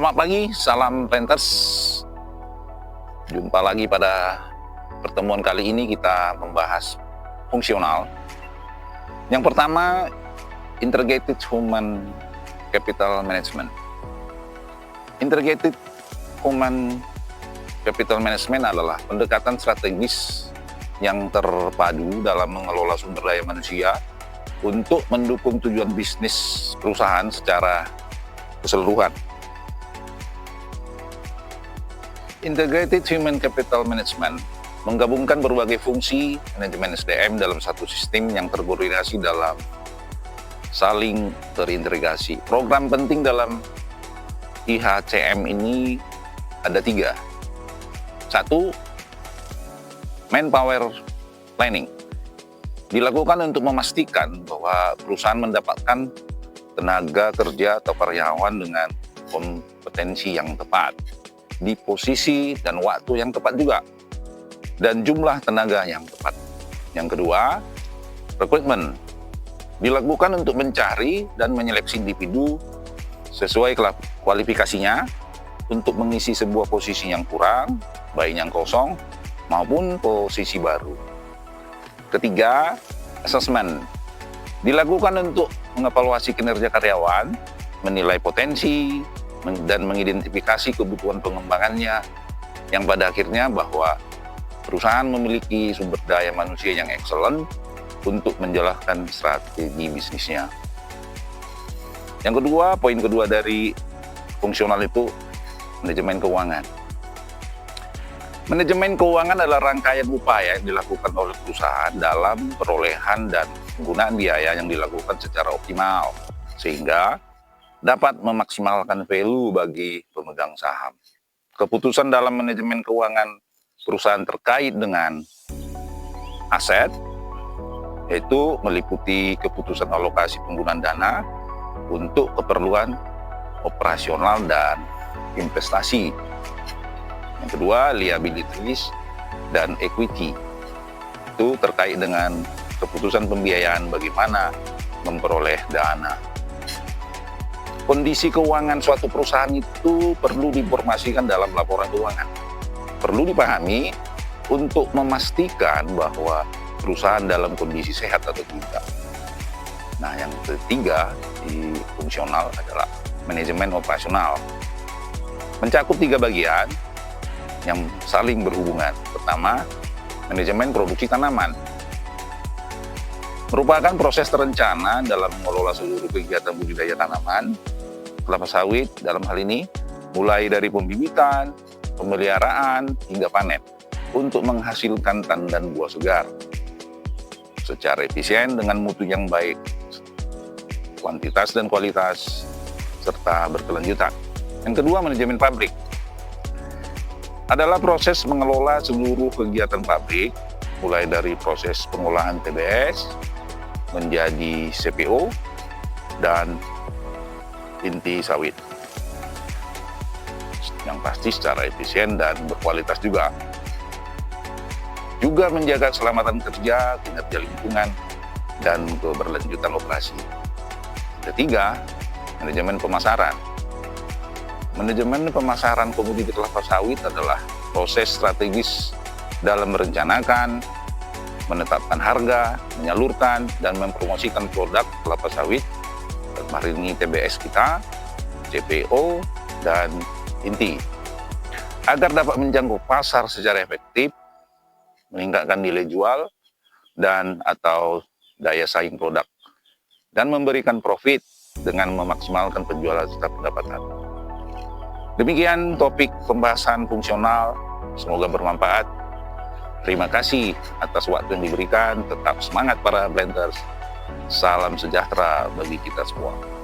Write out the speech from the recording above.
Selamat pagi, salam Planters. Jumpa lagi pada pertemuan kali ini kita membahas fungsional. Yang pertama, Integrated Human Capital Management. Integrated Human Capital Management adalah pendekatan strategis yang terpadu dalam mengelola sumber daya manusia untuk mendukung tujuan bisnis perusahaan secara keseluruhan. Integrated Human Capital Management menggabungkan berbagai fungsi manajemen SDM dalam satu sistem yang terkoordinasi dalam saling terintegrasi. Program penting dalam IHCM ini ada 3. 1. Manpower Planning. Dilakukan untuk memastikan bahwa perusahaan mendapatkan tenaga kerja atau karyawan dengan kompetensi yang tepat, di posisi dan waktu yang tepat juga, dan jumlah tenaga yang tepat. Yang kedua, rekrutmen. Dilakukan untuk mencari dan menyeleksi individu sesuai kualifikasinya untuk mengisi sebuah posisi yang kurang, baik yang kosong maupun posisi baru. Ketiga, assessment. Dilakukan untuk mengevaluasi kinerja karyawan, menilai potensi, dan mengidentifikasi kebutuhan pengembangannya, yang pada akhirnya bahwa perusahaan memiliki sumber daya manusia yang excellent untuk menjalankan strategi bisnisnya. Yang kedua, poin kedua dari fungsional itu manajemen keuangan. Manajemen keuangan adalah rangkaian upaya yang dilakukan oleh perusahaan dalam perolehan dan penggunaan biaya yang dilakukan secara optimal, sehingga dapat memaksimalkan value bagi pemegang saham. Keputusan dalam manajemen keuangan perusahaan terkait dengan aset, yaitu meliputi keputusan alokasi penggunaan dana untuk keperluan operasional dan investasi. Yang kedua, liabilities dan equity. Itu terkait dengan keputusan pembiayaan bagaimana memperoleh dana. Kondisi keuangan suatu perusahaan itu perlu diinformasikan dalam laporan keuangan. Perlu dipahami untuk memastikan bahwa perusahaan dalam kondisi sehat atau tidak. Nah, yang ketiga di fungsional adalah manajemen operasional. Mencakup 3 bagian yang saling berhubungan. Pertama, manajemen produksi tanaman. Merupakan proses terencana dalam mengelola seluruh kegiatan budidaya tanaman kelapa sawit dalam hal ini, mulai dari pembibitan, pemeliharaan, hingga panen, untuk menghasilkan tandan buah segar secara efisien dengan mutu yang baik, kuantitas dan kualitas, serta berkelanjutan. Yang kedua, manajemen pabrik adalah proses mengelola seluruh kegiatan pabrik, mulai dari proses pengolahan TBS menjadi CPO dan inti sawit, yang pasti secara efisien dan berkualitas juga. Juga menjaga keselamatan kerja, kinerja lingkungan, dan keberlanjutan operasi. Ketiga, manajemen pemasaran. Manajemen pemasaran komoditi kelapa sawit adalah proses strategis dalam merencanakan, menetapkan harga, menyalurkan, dan mempromosikan produk kelapa sawit, hari ini TBS kita, CPO, dan inti, agar dapat menjangkau pasar secara efektif, meningkatkan nilai jual dan atau daya saing produk, dan memberikan profit dengan memaksimalkan penjualan serta pendapatan. Demikian topik pembahasan fungsional, semoga bermanfaat. Terima kasih atas waktu yang diberikan. Tetap semangat para Planters. Salam sejahtera bagi kita semua.